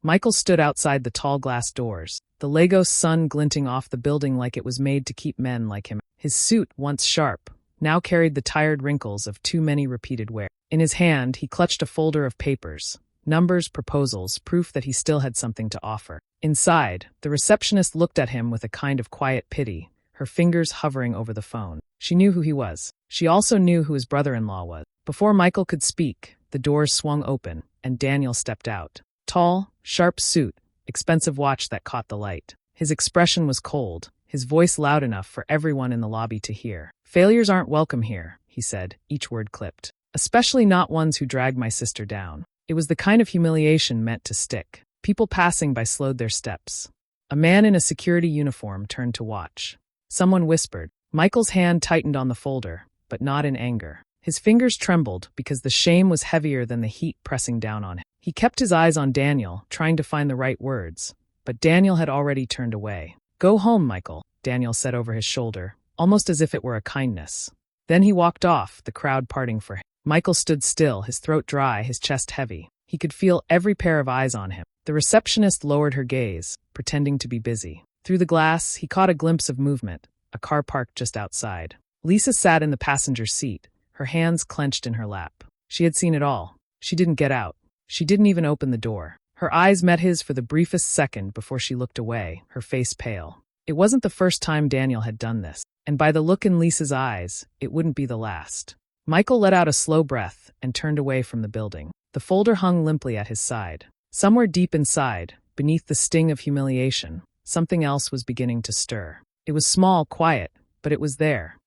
Michael stood outside the tall glass doors, the Lagos sun glinting off the building like it was made to keep men like him. His suit, once sharp, now carried the tired wrinkles of too many repeated wear. In his hand, he clutched a folder of papers, numbers, proposals, proof that he still had something to offer. Inside, the receptionist looked at him with a kind of quiet pity, her fingers hovering over the phone. She knew who he was. She also knew who his brother-in-law was. Before Michael could speak, the doors swung open, and Daniel stepped out. Tall, sharp suit, expensive watch that caught the light. His expression was cold, his voice loud enough for everyone in the lobby to hear. "Failures aren't welcome here," he said, each word clipped. "Especially not ones who dragged my sister down." It was the kind of humiliation meant to stick. People passing by slowed their steps. A man in a security uniform turned to watch. Someone whispered. Michael's hand tightened on the folder, but not in anger. His fingers trembled because the shame was heavier than the heat pressing down on him. He kept his eyes on Daniel, trying to find the right words, but Daniel had already turned away. "Go home, Michael," Daniel said over his shoulder, almost as if it were a kindness. Then he walked off, the crowd parting for him. Michael stood still, his throat dry, his chest heavy. He could feel every pair of eyes on him. The receptionist lowered her gaze, pretending to be busy. Through the glass, he caught a glimpse of movement, a car parked just outside. Lisa sat in the passenger seat, her hands clenched in her lap. She had seen it all. She didn't get out. She didn't even open the door. Her eyes met his for the briefest second before she looked away, her face pale. It wasn't the first time Daniel had done this, and by the look in Lisa's eyes, it wouldn't be the last. Michael let out a slow breath and turned away from the building. The folder hung limply at his side. Somewhere deep inside, beneath the sting of humiliation, something else was beginning to stir. It was small, quiet, but it was there.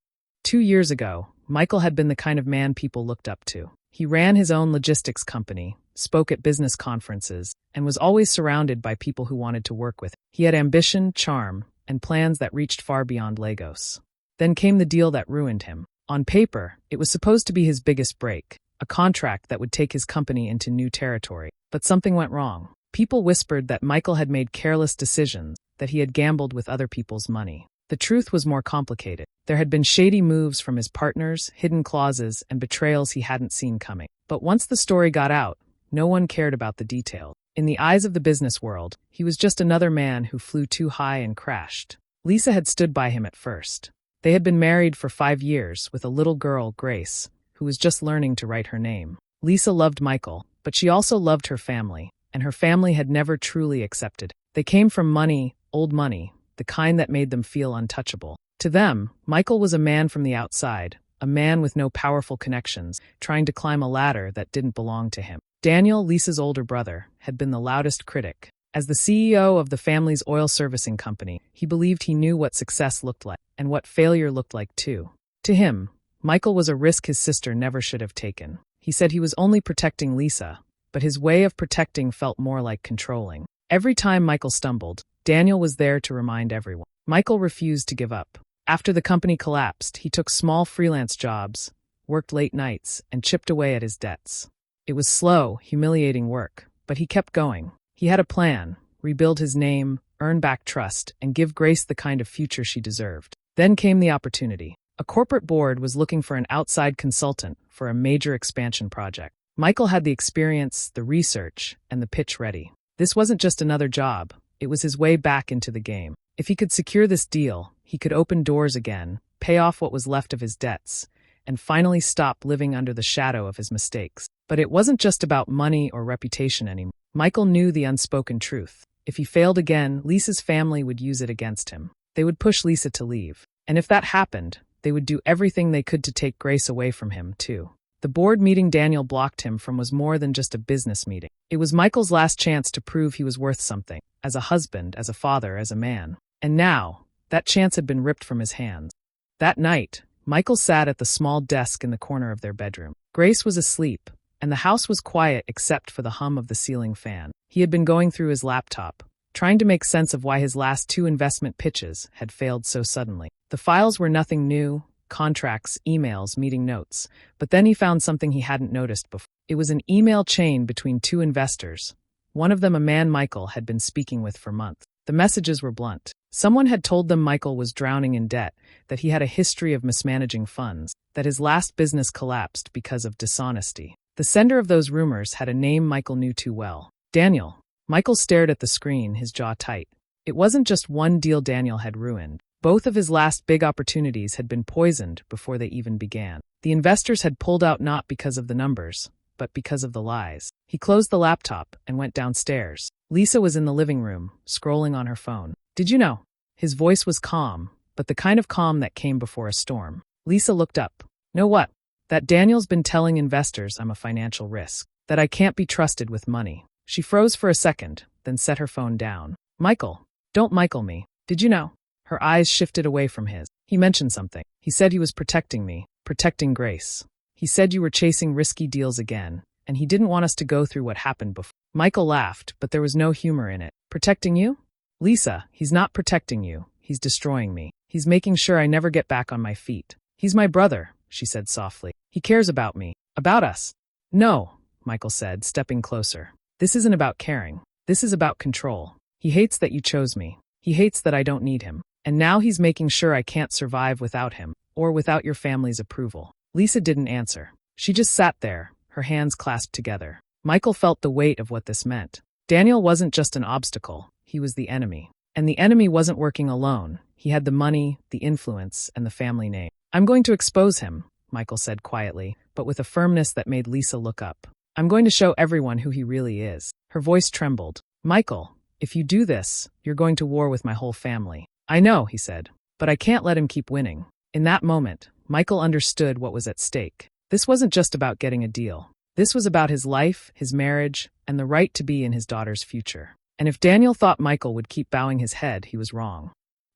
2 years ago, Michael had been the kind of man people looked up to. He ran his own logistics company, spoke at business conferences, and was always surrounded by people who wanted to work with him. He had ambition, charm, and plans that reached far beyond Lagos. Then came the deal that ruined him. On paper, it was supposed to be his biggest break, a contract that would take his company into new territory. But something went wrong. People whispered that Michael had made careless decisions, that he had gambled with other people's money. The truth was more complicated. There had been shady moves from his partners, hidden clauses, and betrayals he hadn't seen coming. But once the story got out, no one cared about the details. In the eyes of the business world, he was just another man who flew too high and crashed. Lisa had stood by him at first. They had been married for 5 years with a little girl, Grace, who was just learning to write her name. Lisa loved Michael, but she also loved her family, and her family had never truly accepted. They came from money, old money, the kind that made them feel untouchable. To them, Michael was a man from the outside, a man with no powerful connections, trying to climb a ladder that didn't belong to him. Daniel, Lisa's older brother, had been the loudest critic. As the CEO of the family's oil servicing company, he believed he knew what success looked like, and what failure looked like too. To him, Michael was a risk his sister never should have taken. He said he was only protecting Lisa, but his way of protecting felt more like controlling. Every time Michael stumbled, Daniel was there to remind everyone. Michael refused to give up. After the company collapsed, he took small freelance jobs, worked late nights, and chipped away at his debts. It was slow, humiliating work, but he kept going. He had a plan: rebuild his name, earn back trust, and give Grace the kind of future she deserved. Then came the opportunity. A corporate board was looking for an outside consultant for a major expansion project. Michael had the experience, the research, and the pitch ready. This wasn't just another job. It was his way back into the game. If he could secure this deal, he could open doors again, pay off what was left of his debts, and finally stop living under the shadow of his mistakes. But it wasn't just about money or reputation anymore. Michael knew the unspoken truth. If he failed again, Lisa's family would use it against him. They would push Lisa to leave. And if that happened, they would do everything they could to take Grace away from him, too. The board meeting Daniel blocked him from was more than just a business meeting. It was Michael's last chance to prove he was worth something, as a husband, as a father, as a man. And now, that chance had been ripped from his hands. That night, Michael sat at the small desk in the corner of their bedroom. Grace was asleep, and the house was quiet except for the hum of the ceiling fan. He had been going through his laptop, trying to make sense of why his last 2 investment pitches had failed so suddenly. The files were nothing new: contracts, emails, meeting notes. But then he found something he hadn't noticed before. It was an email chain between 2 investors, one of them a man Michael had been speaking with for months. The messages were blunt. Someone had told them Michael was drowning in debt, that he had a history of mismanaging funds, that his last business collapsed because of dishonesty. The sender of those rumors had a name Michael knew too well: Daniel. Michael stared at the screen, his jaw tight. It wasn't just one deal Daniel had ruined. Both of his last big opportunities had been poisoned before they even began. The investors had pulled out not because of the numbers, but because of the lies. He closed the laptop and went downstairs. Lisa was in the living room, scrolling on her phone. "Did you know?" His voice was calm, but the kind of calm that came before a storm. Lisa looked up. "Know what? That Daniel's been telling investors I'm a financial risk, that I can't be trusted with money." She froze for a second, then set her phone down. "Michael, don't Michael me. Did you know?" Her eyes shifted away from his. "He mentioned something. He said he was protecting me, protecting Grace. He said you were chasing risky deals again, and he didn't want us to go through what happened before." Michael laughed, but there was no humor in it. "Protecting you?" "Lisa, he's not protecting you. He's destroying me. He's making sure I never get back on my feet. He's my brother," she said softly. "He cares about me. About us." "No," Michael said, stepping closer. "This isn't about caring. This is about control. He hates that you chose me. He hates that I don't need him. And now he's making sure I can't survive without him, or without your family's approval." Lisa didn't answer. She just sat there, her hands clasped together. Michael felt the weight of what this meant. Daniel wasn't just an obstacle, he was the enemy. And the enemy wasn't working alone. He had the money, the influence, and the family name. "I'm going to expose him," Michael said quietly, but with a firmness that made Lisa look up. "I'm going to show everyone who he really is." Her voice trembled. "Michael, if you do this, you're going to war with my whole family." "I know," he said, "but I can't let him keep winning." In that moment, Michael understood what was at stake. This wasn't just about getting a deal. This was about his life, his marriage, and the right to be in his daughter's future. And if Daniel thought Michael would keep bowing his head, he was wrong.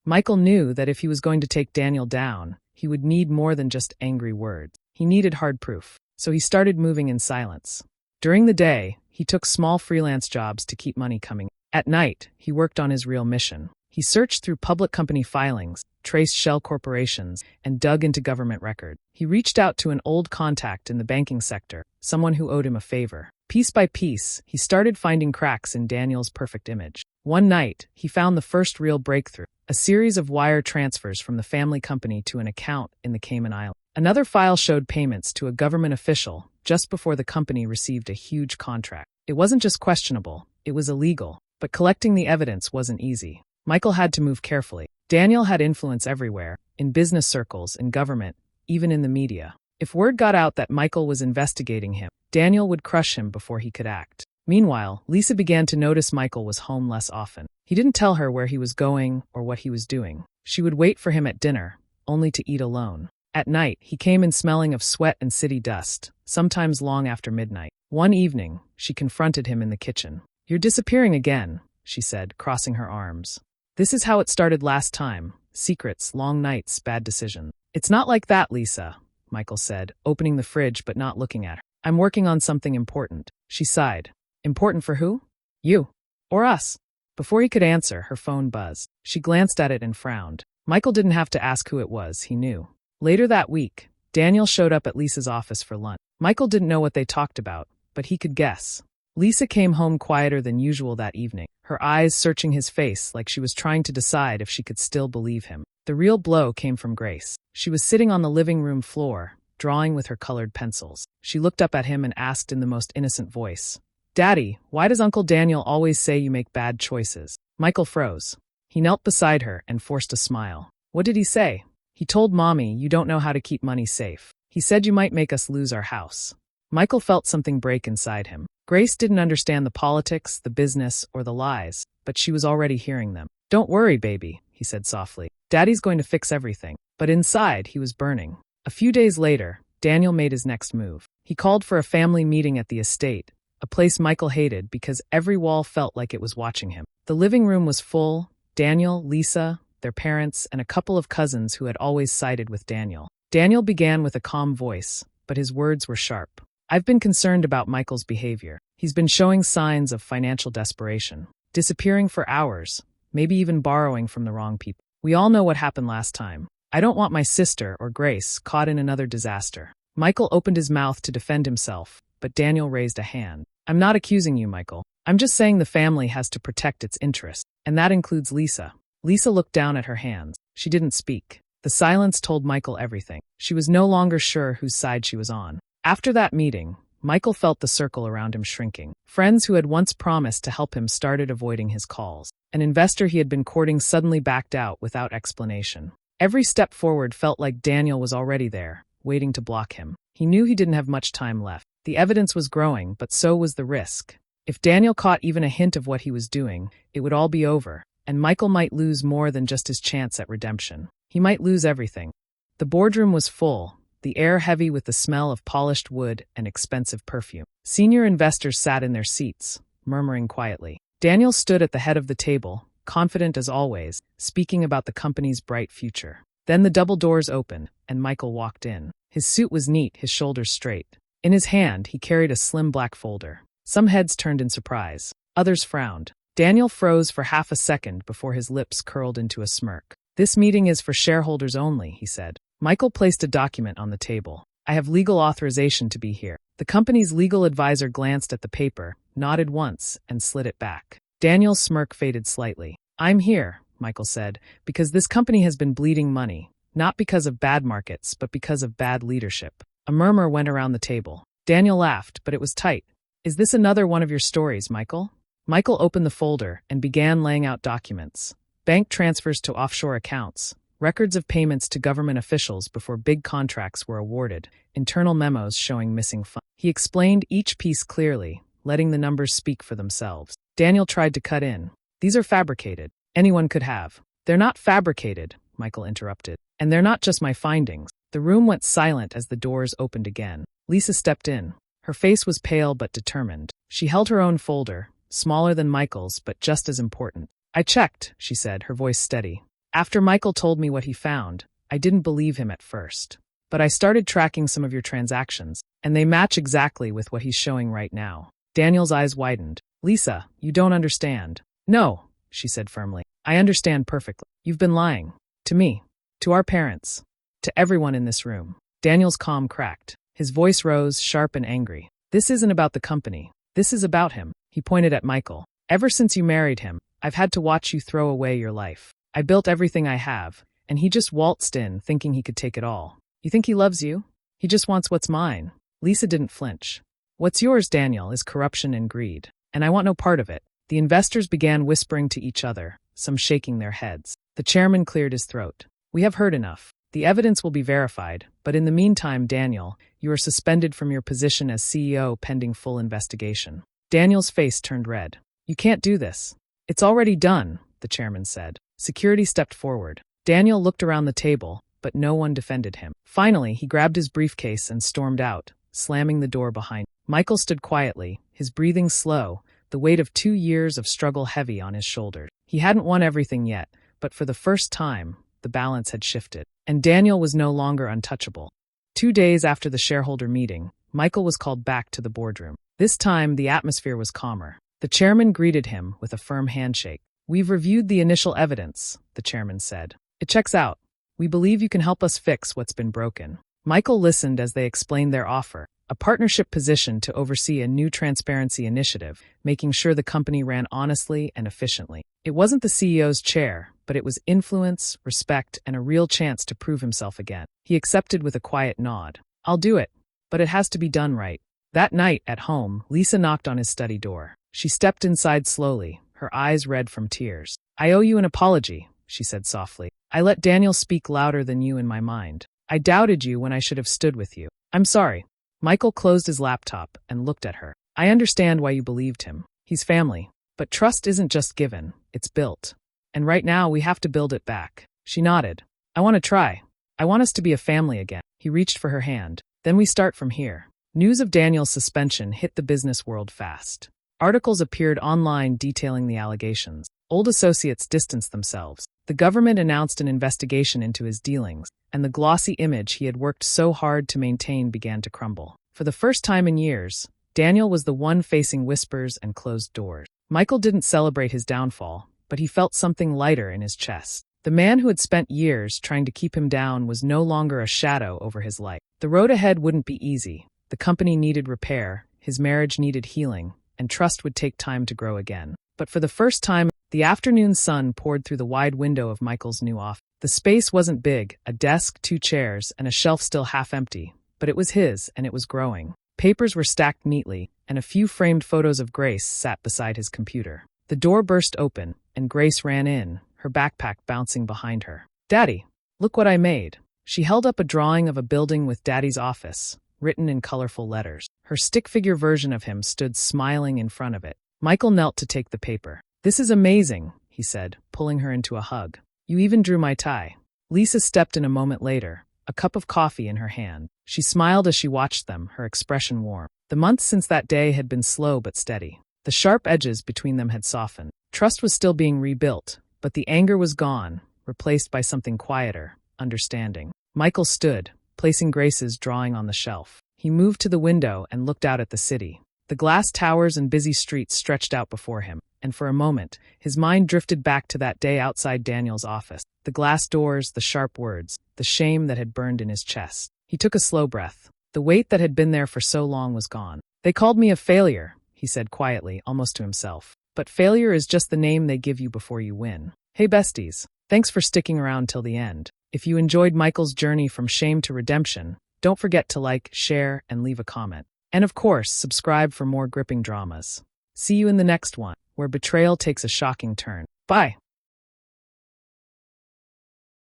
Michael knew that if he was going to take Daniel down, he would need more than just angry words. He needed hard proof. So he started moving in silence. During the day, he took small freelance jobs to keep money coming. At night, he worked on his real mission. He searched through public company filings, traced shell corporations, and dug into government records. He reached out to an old contact in the banking sector, someone who owed him a favor. Piece by piece, he started finding cracks in Daniel's perfect image. One night, he found the first real breakthrough, a series of wire transfers from the family company to an account in the Cayman Islands. Another file showed payments to a government official just before the company received a huge contract. It wasn't just questionable, it was illegal, but collecting the evidence wasn't easy. Michael had to move carefully. Daniel had influence everywhere, in business circles, in government, even in the media. If word got out that Michael was investigating him, Daniel would crush him before he could act. Meanwhile, Lisa began to notice Michael was home less often. He didn't tell her where he was going or what he was doing. She would wait for him at dinner, only to eat alone. At night, he came in smelling of sweat and city dust, sometimes long after midnight. One evening, she confronted him in the kitchen. "You're disappearing again," she said, crossing her arms. "This is how it started last time. Secrets, long nights, bad decisions." "It's not like that, Lisa," Michael said, opening the fridge but not looking at her. "I'm working on something important." She sighed. "Important for who? You? Or us?" Before he could answer, her phone buzzed. She glanced at it and frowned. Michael didn't have to ask who it was, he knew. Later that week, Daniel showed up at Lisa's office for lunch. Michael didn't know what they talked about, but he could guess. Lisa came home quieter than usual that evening, her eyes searching his face like she was trying to decide if she could still believe him. The real blow came from Grace. She was sitting on the living room floor, drawing with her colored pencils. She looked up at him and asked in the most innocent voice, "Daddy, why does Uncle Daniel always say you make bad choices?" Michael froze. He knelt beside her and forced a smile. "What did he say?" "He told Mommy you don't know how to keep money safe. He said you might make us lose our house." Michael felt something break inside him. Grace didn't understand the politics, the business, or the lies, but she was already hearing them. "Don't worry, baby," he said softly. "Daddy's going to fix everything." But inside, he was burning. A few days later, Daniel made his next move. He called for a family meeting at the estate, a place Michael hated because every wall felt like it was watching him. The living room was full: Daniel, Lisa, their parents, and a couple of cousins who had always sided with Daniel. Daniel began with a calm voice, but his words were sharp. "I've been concerned about Michael's behavior. He's been showing signs of financial desperation, disappearing for hours, maybe even borrowing from the wrong people. We all know what happened last time. I don't want my sister or Grace caught in another disaster." Michael opened his mouth to defend himself, but Daniel raised a hand. "I'm not accusing you, Michael. I'm just saying the family has to protect its interests, and that includes Lisa." Lisa looked down at her hands. She didn't speak. The silence told Michael everything. She was no longer sure whose side she was on. After that meeting, Michael felt the circle around him shrinking. Friends who had once promised to help him started avoiding his calls. An investor he had been courting suddenly backed out without explanation. Every step forward felt like Daniel was already there, waiting to block him. He knew he didn't have much time left. The evidence was growing, but so was the risk. If Daniel caught even a hint of what he was doing, it would all be over, and Michael might lose more than just his chance at redemption. He might lose everything. The boardroom was full, the air heavy with the smell of polished wood and expensive perfume. Senior investors sat in their seats, murmuring quietly. Daniel stood at the head of the table, confident as always, speaking about the company's bright future. Then the double doors opened, and Michael walked in. His suit was neat, his shoulders straight. In his hand, he carried a slim black folder. Some heads turned in surprise. Others frowned. Daniel froze for half a second before his lips curled into a smirk. "This meeting is for shareholders only," he said. Michael placed a document on the table. "I have legal authorization to be here." The company's legal advisor glanced at the paper, nodded once, and slid it back. Daniel's smirk faded slightly. "I'm here," Michael said, "because this company has been bleeding money. Not because of bad markets, but because of bad leadership." A murmur went around the table. Daniel laughed, but it was tight. "Is this another one of your stories, Michael?" Michael opened the folder and began laying out documents. Bank transfers to offshore accounts, records of payments to government officials before big contracts were awarded, internal memos showing missing funds. He explained each piece clearly, letting the numbers speak for themselves. Daniel tried to cut in. "These are fabricated. Anyone could have." "They're not fabricated," Michael interrupted. "And they're not just my findings." The room went silent as the doors opened again. Lisa stepped in. Her face was pale but determined. She held her own folder, smaller than Michael's but just as important. "I checked," she said, her voice steady. "After Michael told me what he found, I didn't believe him at first. But I started tracking some of your transactions, and they match exactly with what he's showing right now." Daniel's eyes widened. "Lisa, you don't understand." "No," she said firmly. "I understand perfectly. You've been lying. To me. To our parents. To everyone in this room." Daniel's calm cracked. His voice rose, sharp and angry. "This isn't about the company. This is about him." He pointed at Michael. "Ever since you married him, I've had to watch you throw away your life. I built everything I have, and he just waltzed in thinking he could take it all. You think he loves you? He just wants what's mine." Lisa didn't flinch. "What's yours, Daniel, is corruption and greed, and I want no part of it." The investors began whispering to each other, some shaking their heads. The chairman cleared his throat. "We have heard enough. The evidence will be verified, but in the meantime, Daniel, you are suspended from your position as CEO pending full investigation." Daniel's face turned red. "You can't do this." "It's already done," the chairman said. Security stepped forward. Daniel looked around the table, but no one defended him. Finally, he grabbed his briefcase and stormed out, slamming the door behind him. Michael stood quietly, his breathing slow, the weight of 2 years of struggle heavy on his shoulders. He hadn't won everything yet, but for the first time, the balance had shifted, and Daniel was no longer untouchable. 2 days after the shareholder meeting, Michael was called back to the boardroom. This time, the atmosphere was calmer. The chairman greeted him with a firm handshake. "We've reviewed the initial evidence," the chairman said. "It checks out. We believe you can help us fix what's been broken." Michael listened as they explained their offer, a partnership position to oversee a new transparency initiative, making sure the company ran honestly and efficiently. It wasn't the CEO's chair, but it was influence, respect, and a real chance to prove himself again. He accepted with a quiet nod. "I'll do it, but it has to be done right." That night, at home, Lisa knocked on his study door. She stepped inside slowly, her eyes red from tears. "I owe you an apology," she said softly. "I let Daniel speak louder than you in my mind. I doubted you when I should have stood with you. I'm sorry." Michael closed his laptop and looked at her. "I understand why you believed him. He's family. But trust isn't just given, it's built. And right now we have to build it back." She nodded. "I want to try. I want us to be a family again." He reached for her hand. "Then we start from here." News of Daniel's suspension hit the business world fast. Articles appeared online detailing the allegations. Old associates distanced themselves. The government announced an investigation into his dealings, and the glossy image he had worked so hard to maintain began to crumble. For the first time in years, Daniel was the one facing whispers and closed doors. Michael didn't celebrate his downfall, but he felt something lighter in his chest. The man who had spent years trying to keep him down was no longer a shadow over his life. The road ahead wouldn't be easy. The company needed repair, his marriage needed healing, and trust would take time to grow again. But for the first time, the afternoon sun poured through the wide window of Michael's new office. The space wasn't big, a desk, 2 chairs, and a shelf still half empty, but it was his, and it was growing. Papers were stacked neatly, and a few framed photos of Grace sat beside his computer. The door burst open, and Grace ran in, her backpack bouncing behind her. "Daddy, look what I made." She held up a drawing of a building with Daddy's office, written in colorful letters. Her stick figure version of him stood smiling in front of it. Michael knelt to take the paper. "This is amazing," he said, pulling her into a hug. "You even drew my tie." Lisa stepped in a moment later, a cup of coffee in her hand. She smiled as she watched them, her expression warm. The months since that day had been slow but steady. The sharp edges between them had softened. Trust was still being rebuilt, but the anger was gone, replaced by something quieter, understanding. Michael stood, placing Grace's drawing on the shelf. He moved to the window and looked out at the city. The glass towers and busy streets stretched out before him, and for a moment, his mind drifted back to that day outside Daniel's office. The glass doors, the sharp words, the shame that had burned in his chest. He took a slow breath. The weight that had been there for so long was gone. "They called me a failure," he said quietly, almost to himself. "But failure is just the name they give you before you win." Hey besties, thanks for sticking around till the end. If you enjoyed Michael's journey from shame to redemption, don't forget to like, share, and leave a comment. And of course, subscribe for more gripping dramas. See you in the next one, where betrayal takes a shocking turn. Bye!